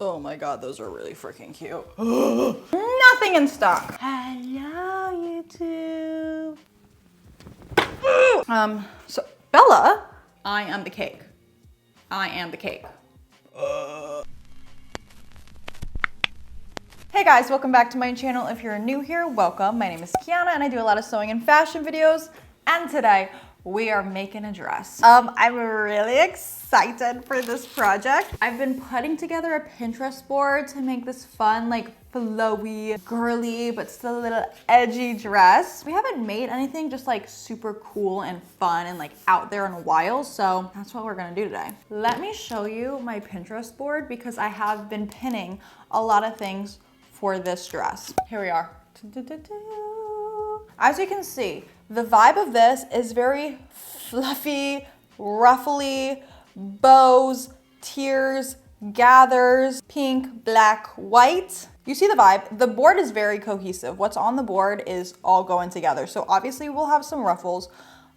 Oh my God, those are really freaking cute. Nothing in stock. Hello, YouTube. So Bella, I am the cake. I am the cake. Hey guys, welcome back to my channel. If you're new here, welcome. My name is Kiana and I do a lot of sewing and fashion videos. And today we are making a dress. I'm really excited for this project. I've been putting together a Pinterest board to make this fun, like flowy, girly, but still a little edgy dress. We haven't made anything just like super cool and fun and like out there in a while, so that's what we're gonna do today. Let me show you my Pinterest board because I have been pinning a lot of things for this dress. Here we are. As you can see, the vibe of this is very fluffy, ruffly, bows, tears, gathers, pink, black, white. You see the vibe. The board is very cohesive. What's on the board is all going together. So obviously we'll have some ruffles.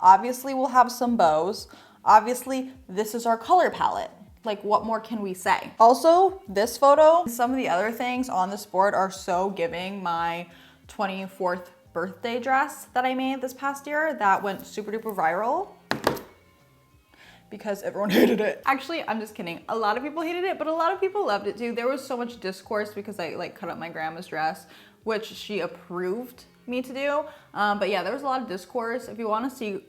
Obviously we'll have some bows. Obviously this is our color palette. Like, what more can we say? Also, this photo, some of the other things on this board are so giving my 24th birthday dress that I made this past year that went super duper viral because everyone hated it. Actually, I'm just kidding. A lot of people hated it, but a lot of people loved it too. There was so much discourse because I like cut up my grandma's dress, which she approved me to do. But yeah, there was a lot of discourse. If you want to see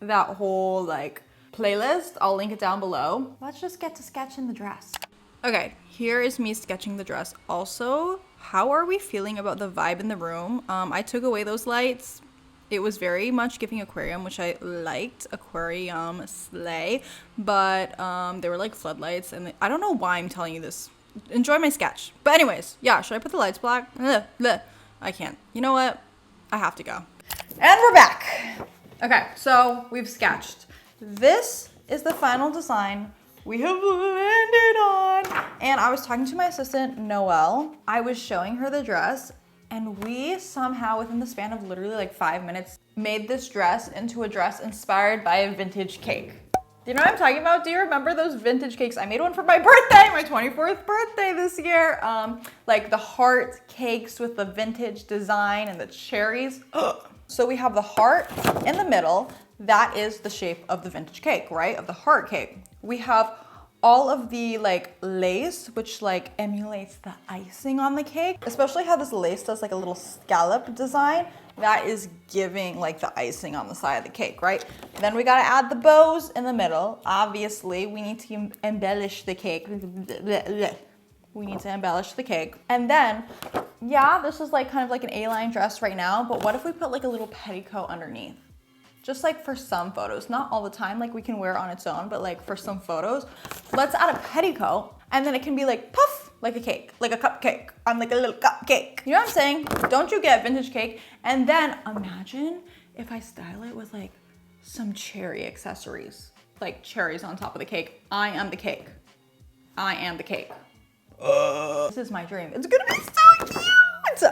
that whole like playlist, I'll link it down below. Let's just get to sketching the dress. Okay, here is me sketching the dress. Also, how are we feeling about the vibe in the room? I took away those lights. It was very much giving aquarium, which I liked, aquarium slay, but they were like floodlights, and I don't know why I'm telling you this. Enjoy my sketch. But anyways, yeah, should I put the lights black? I can't. You know what? I have to go. And we're back. Okay, so we've sketched. This is the final design we have landed on. And I was talking to my assistant, Noelle. I was showing her the dress and we somehow within the span of literally like 5 minutes made this dress into a dress inspired by a vintage cake. Do you know what I'm talking about? Do you remember those vintage cakes? I made one for my birthday, my 24th birthday this year. Like the heart cakes with the vintage design and the cherries. So we have the heart in the middle. That is the shape of the vintage cake, right? Of the heart cake. We have all of the like lace, which like emulates the icing on the cake. Especially how this lace does like a little scallop design. That is giving like the icing on the side of the cake, right? Then we gotta add the bows in the middle. Obviously, we need to embellish the cake. We need to embellish the cake. And then, yeah, this is like kind of like an A-line dress right now, but what if we put like a little petticoat underneath? Just like for some photos, not all the time, like we can wear it on its own, but like for some photos, let's add a petticoat and then it can be like puff, like a cake, like a cupcake. I'm like a little cupcake. You know what I'm saying? Don't you get vintage cake? And then imagine if I style it with like some cherry accessories, like cherries on top of the cake. I am the cake. I am the cake. This is my dream. It's gonna be so cute.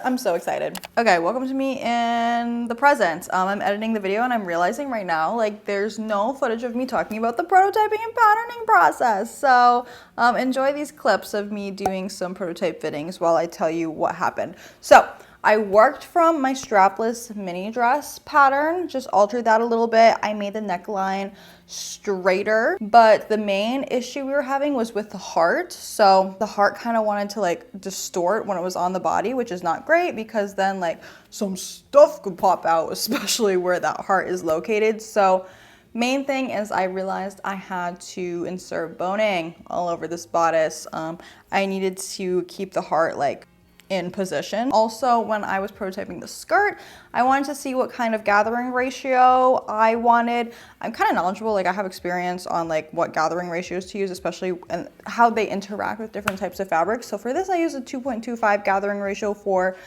I'm so excited. Okay, welcome to me in the present. I'm editing the video and I'm realizing right now, like there's no footage of me talking about the prototyping and patterning process. So enjoy these clips of me doing some prototype fittings while I tell you what happened. So I worked from my strapless mini dress pattern, just altered that a little bit. I made the neckline straighter, but the main issue we were having was with the heart. So the heart kind of wanted to like distort when it was on the body, which is not great because then like some stuff could pop out, especially where that heart is located. So main thing is I realized I had to insert boning all over this bodice. I needed to keep the heart like in position. Also, when I was prototyping the skirt, I wanted to see what kind of gathering ratio I wanted. I'm kind of knowledgeable, like I have experience on like what gathering ratios to use, especially and how they interact with different types of fabrics. So for this, I used a 2.25 gathering ratio for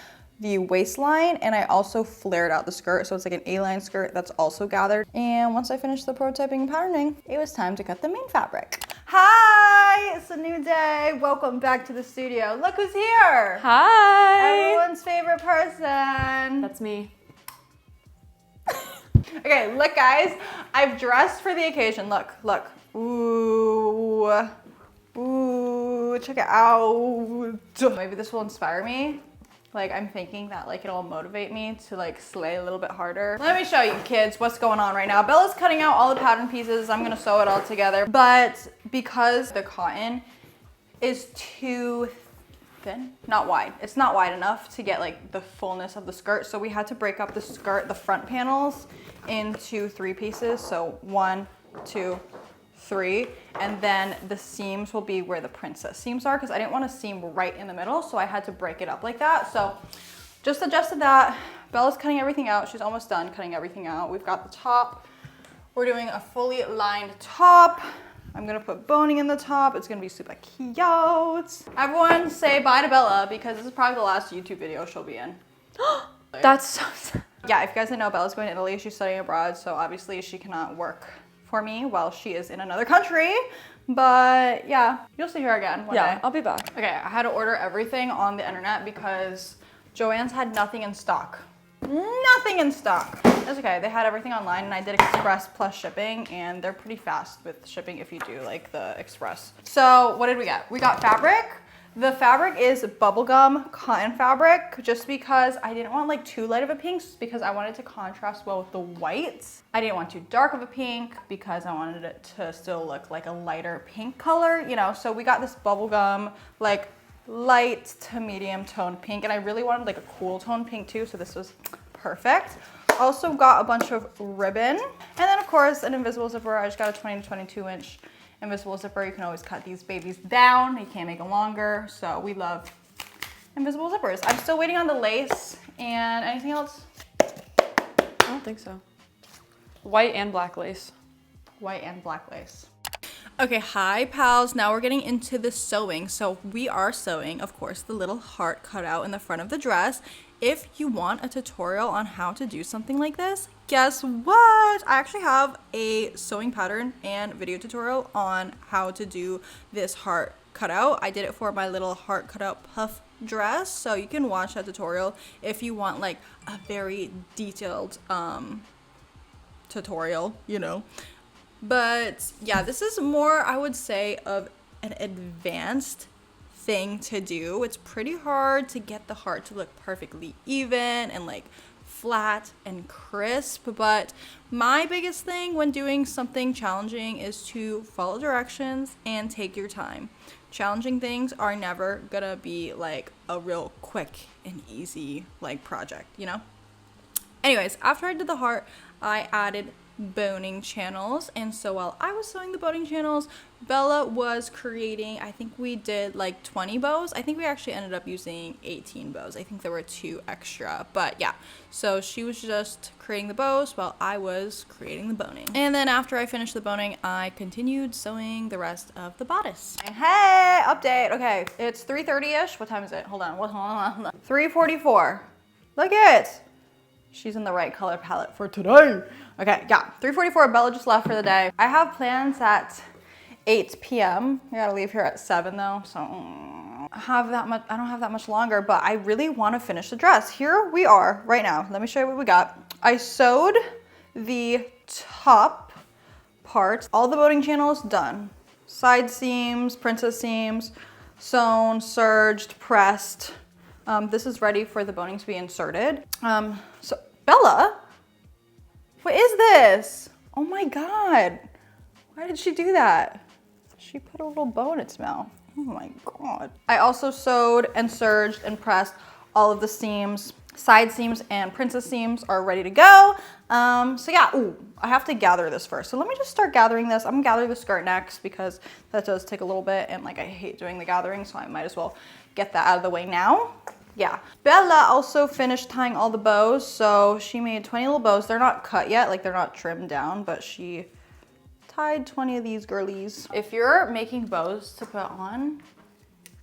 the waistline, and I also flared out the skirt, so it's like an A-line skirt that's also gathered. And once I finished the prototyping and patterning, it was time to cut the main fabric. Hi, it's a new day. Welcome back to the studio. Look who's here. Hi. Everyone's favorite person. That's me. Okay, look guys, I've dressed for the occasion. Look, look. Ooh. Ooh, check it out. Maybe this will inspire me. Like, I'm thinking that like it'll motivate me to like slay a little bit harder. Let me show you kids what's going on right now. Bella's cutting out all the pattern pieces. I'm gonna sew it all together. But because the cotton is too thin, not wide. It's not wide enough to get like the fullness of the skirt. So we had to break up the skirt, the front panels, into 3 pieces. So 1, 2, 3, and then the seams will be where the princess seams are because I didn't want to seam right in the middle, so I had to break it up like that. So just adjusted that. Bella's cutting everything out. She's almost done cutting everything out. We've got the top. We're doing a fully lined top. I'm gonna put boning in the top. It's gonna be super cute. Everyone say bye to Bella because this is probably the last YouTube video she'll be in. That's so sad. Yeah, if you guys didn't know, Bella's going to Italy. She's studying abroad, so obviously she cannot work for me while she is in another country. But yeah, you'll see her again one day. I'll be back. Okay, I had to order everything on the internet because Joann's had nothing in stock. Nothing in stock. It's okay, they had everything online and I did express plus shipping and they're pretty fast with shipping if you do like the express. So what did we get? We got fabric. The fabric is bubblegum cotton fabric just because I didn't want like too light of a pink because I wanted to contrast well with the whites. I didn't want too dark of a pink because I wanted it to still look like a lighter pink color, you know, so we got this bubblegum like light to medium toned pink and I really wanted like a cool tone pink too, so this was perfect. Also got a bunch of ribbon and then of course an invisible zipper. I just got a 20 to 22 inch invisible zipper. You can always cut these babies down. You can't make them longer. So we love invisible zippers. I'm still waiting on the lace and anything else? I don't think so. White and black lace. White and black lace. Okay, hi pals. Now we're getting into the sewing. So we are sewing, of course, the little heart cut out in the front of the dress. If you want a tutorial on how to do something like this, guess what? I actually have a sewing pattern and video tutorial on how to do this heart cutout. I did it for my little heart cutout puff dress, so you can watch that tutorial if you want like a very detailed tutorial, you know. But yeah, this is more, I would say, of an advanced thing to do. It's pretty hard to get the heart to look perfectly even and like flat and crisp, but my biggest thing when doing something challenging is to follow directions and take your time. Challenging things are never gonna be like a real quick and easy like project, you know? Anyways, after I did the heart, I added boning channels, and so while I was sewing the boning channels, Bella was creating, I think we did like 20 bows. I think we actually ended up using 18 bows. I think there were 2 extra, but yeah, so she was just creating the bows while I was creating the boning. And then after I finished the boning, I continued sewing the rest of the bodice. Hey, update. Okay, it's 3:30ish. What time is it? Hold on. 3:44. Look at it. She's in the right color palette for today. Okay, yeah, 3:44, Bella just left for the day. I have plans at 8 p.m. I gotta leave here at 7 though, so I don't have that much longer, but I really wanna finish the dress. Here we are right now. Let me show you what we got. I sewed the top part, all the boning channels done. Side seams, princess seams, sewn, serged, pressed. This is ready for the boning to be inserted. So Bella, what is this? Oh my God, why did she do that? She put a little bow in its mouth. Oh my God. I also sewed and serged and pressed all of the seams. Side seams and princess seams are ready to go. So yeah, ooh, I have to gather this first. So let me just start gathering this. I'm gonna gather the skirt next because that does take a little bit and like I hate doing the gathering, so I might as well get that out of the way now. Yeah, Bella also finished tying all the bows. So she made 20 little bows. They're not cut yet, like they're not trimmed down, but she tied 20 of these girlies. If you're making bows to put on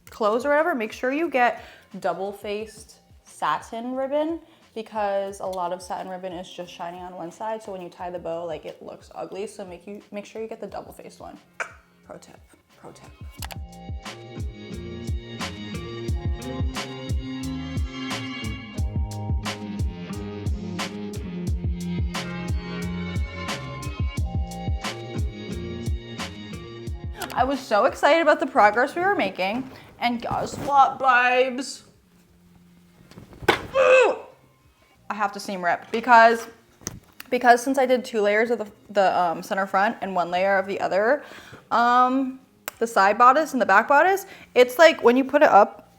clothes or whatever, make sure you get double-faced satin ribbon because a lot of satin ribbon is just shining on one side. So when you tie the bow, like it looks ugly. So make sure you get the double-faced one. Pro tip, pro tip. I was so excited about the progress we were making. And guess what, babes? I have to seam rip because since I did 2 layers of the center front and 1 layer of the other, the side bodice and the back bodice, it's like when you put it up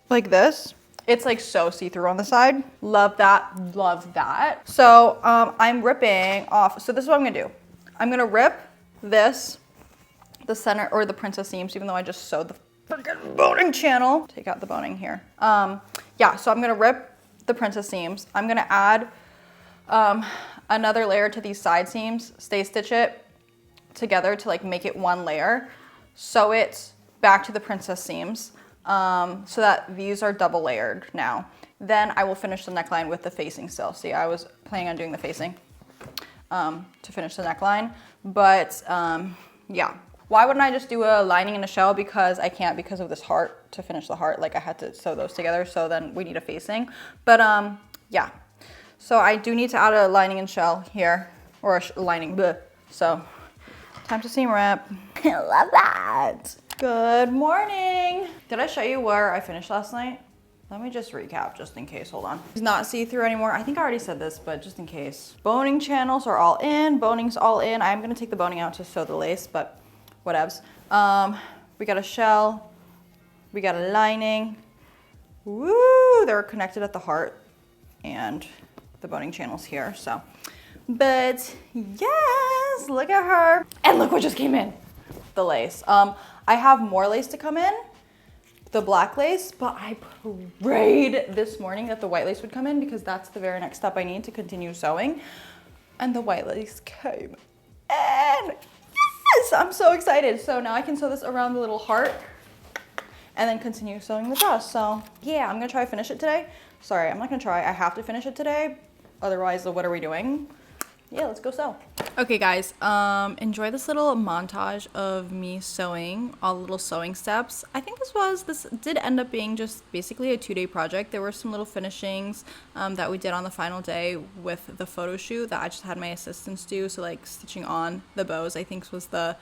like this, it's like so see-through on the side. Love that, love that. So I'm ripping off, so this is what I'm gonna do. I'm gonna rip this, the center, or the princess seams, even though I just sewed the freaking boning channel. Take out the boning here. Yeah, so I'm gonna rip the princess seams. I'm gonna add another layer to these side seams, stay stitch it together to like make it 1 layer, sew it back to the princess seams, so that these are double layered now. Then I will finish the neckline with the facing still. See, I was planning on doing the facing to finish the neckline, but yeah. Why wouldn't I just do a lining and a shell? Because I can't, because of this heart, to finish the heart. Like I had to sew those together, so then we need a facing. But yeah. So I do need to add a lining and shell here, or a lining, bleh. So time to seam rip. I love that. Good morning. Did I show you where I finished last night? Let me just recap just in case, hold on. It's not see-through anymore. I think I already said this, but just in case. Boning channels are all in, boning's all in. I'm gonna take the boning out to sew the lace, but whatevs. We got a shell, we got a lining. Woo, they're connected at the heart and the boning channels here, so. But yes, look at her. And look what just came in, the lace. I have more lace to come in, the black lace, but I prayed this morning that the white lace would come in because that's the very next step I need to continue sewing. And the white lace came in. Yes, I'm so excited. So now I can sew this around the little heart and then continue sewing the dress. So yeah, I'm gonna try to finish it today. Sorry, I'm not gonna try, I have to finish it today. Otherwise, what are we doing? Yeah, let's go sew. Okay guys, enjoy this little montage of me sewing, all the little sewing steps. I think this did end up being just basically a 2-day project. There were some little finishings that we did on the final day with the photo shoot that I just had my assistants do. So like stitching on the bows, I think was the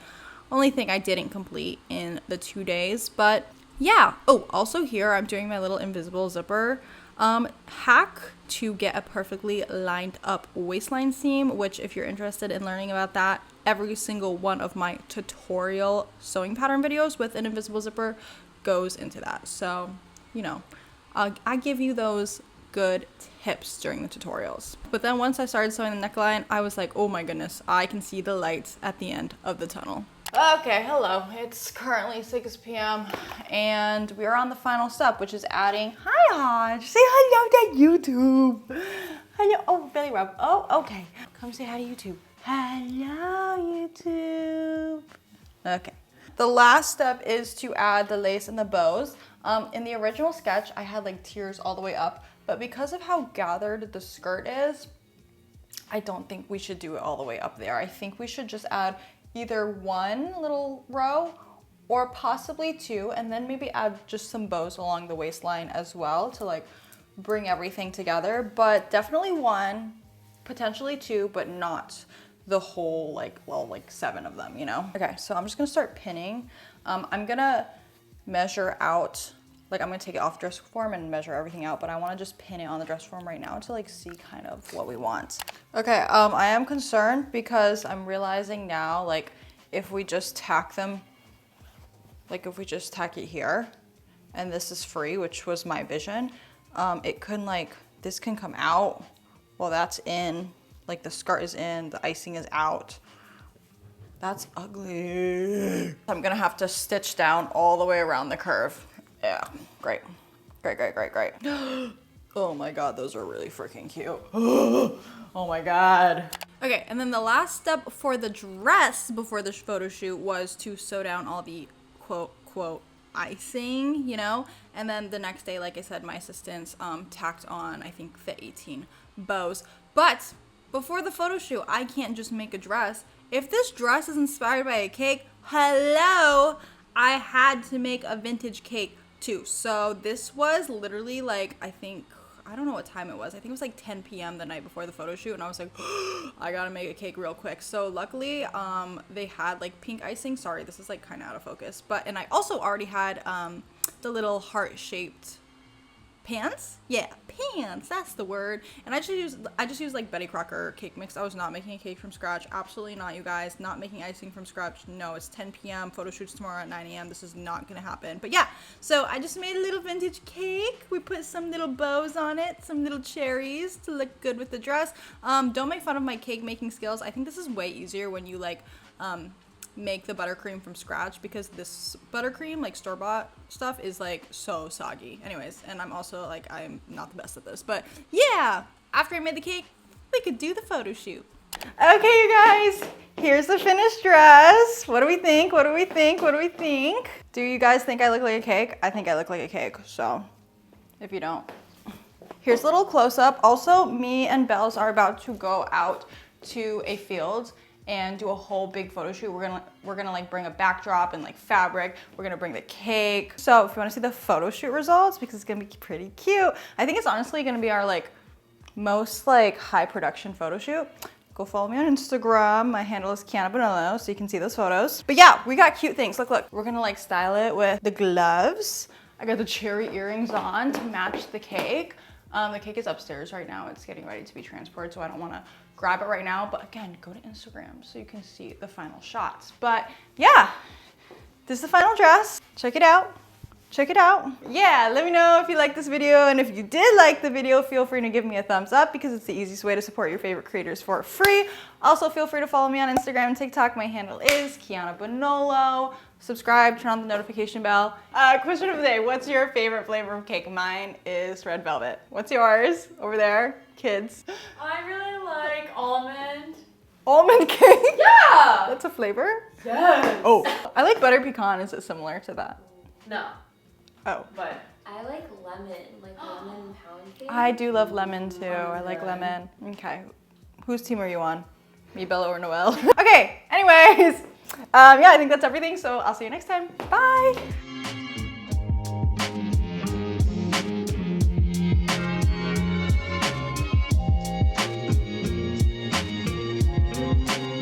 only thing I didn't complete in the 2 days, but yeah. Oh, also here I'm doing my little invisible zipper hack to get a perfectly lined up waistline seam, which if you're interested in learning about that, every single one of my tutorial sewing pattern videos with an invisible zipper goes into that. So, you know, I give you those good tips during the tutorials. But then once I started sewing the neckline, I was like, oh my goodness, I can see the lights at the end of the tunnel. Okay, hello. It's currently 6 p.m. and we are on the final step, which is adding, hi Hodge, say hello to YouTube. Hello, oh, belly rub. Oh, okay. Come say hi to YouTube. Hello, YouTube. Okay. The last step is to add the lace and the bows. In the original sketch, I had like tiers all the way up, but because of how gathered the skirt is, I don't think we should do it all the way up there. I think we should just add either 1 little row or possibly 2, and then maybe add just some bows along the waistline as well to like bring everything together. But definitely 1, potentially 2, but not the whole like 7 of them, you know? Okay, so I'm just gonna start pinning. I'm gonna measure out, like I'm gonna take it off dress form and measure everything out, but I wanna just pin it on the dress form right now to like see kind of what we want. Okay, I am concerned because I'm realizing now, like if we just tack them, like if we just tack it here, and this is free, which was my vision, it can like, this can come out while that's in, like the skirt is in, the icing is out. That's ugly. I'm gonna have to stitch down all the way around the curve. Yeah, great. Great, great, great, great. Oh my God, those are really freaking cute. Oh my God. Okay, and then the last step for the dress before the photo shoot was to sew down all the quote icing, you know? And then the next day, like I said, my assistants tacked on, I think, the 18 bows. But before the photo shoot, I can't just make a dress. If this dress is inspired by a cake, hello, I had to make a vintage cake too. So this was literally like, I think I don't know what time it was. I think it was like 10 p.m. the night before the photo shoot, and I was like, I gotta make a cake real quick. So luckily, they had like pink icing. Sorry, this is like kind of out of focus. And I also already had the little heart-shaped pans. Yeah, pans. That's the word. And I just used like Betty Crocker cake mix. I was not making a cake from scratch. Absolutely not, you guys. Not making icing from scratch. No, it's 10 p.m. Photo shoots tomorrow at 9 a.m. This is not gonna happen. But yeah, so I just made a little vintage cake. We put some little bows on it, some little cherries to look good with the dress. Don't make fun of my cake making skills. I think this is way easier when you like make the buttercream from scratch, because this buttercream, like store-bought stuff, is like so soggy. Anyways, and I'm also like, I'm not the best at this, but yeah, after I made the cake, we could do the photo shoot. Okay, you guys, here's the finished dress. What do we think? What do we think? What do we think? Do you guys think I look like a cake? I think I look like a cake, so if you don't. Here's a little close-up. Also, me and Bells are about to go out to a field and do a whole big photo shoot. We're gonna like bring a backdrop and like fabric. We're gonna bring the cake. So if you wanna see the photo shoot results, because it's gonna be pretty cute. I think it's honestly gonna be our like most like high production photo shoot. Go follow me on Instagram. My handle is Kiana Bonollo, so you can see those photos. But yeah, we got cute things. Look, look. We're gonna like style it with the gloves. I got the cherry earrings on to match the cake. The cake is upstairs right now. It's getting ready to be transported, so I don't wanna grab it right now. But again, go to Instagram so you can see the final shots. But yeah, this is the final dress. Check it out. Check it out. Yeah, let me know if you like this video, and if you did like the video, feel free to give me a thumbs up, because it's the easiest way to support your favorite creators for free. Also, feel free to follow me on Instagram and TikTok. My handle is Kiana Bonollo. Subscribe, turn on the notification bell. Question of the day, what's your favorite flavor of cake? Mine is red velvet. What's yours over there, kids? I really like almond. Almond cake? Yeah! That's a flavor? Yes! Oh, I like butter pecan. Is it similar to that? No. Oh. But I like lemon pound cake. I do love lemon too. I like lemon. Okay. Whose team are you on? Me, Bella, or Noelle? Okay, anyways. Yeah, I think that's everything. So I'll see you next time. Bye.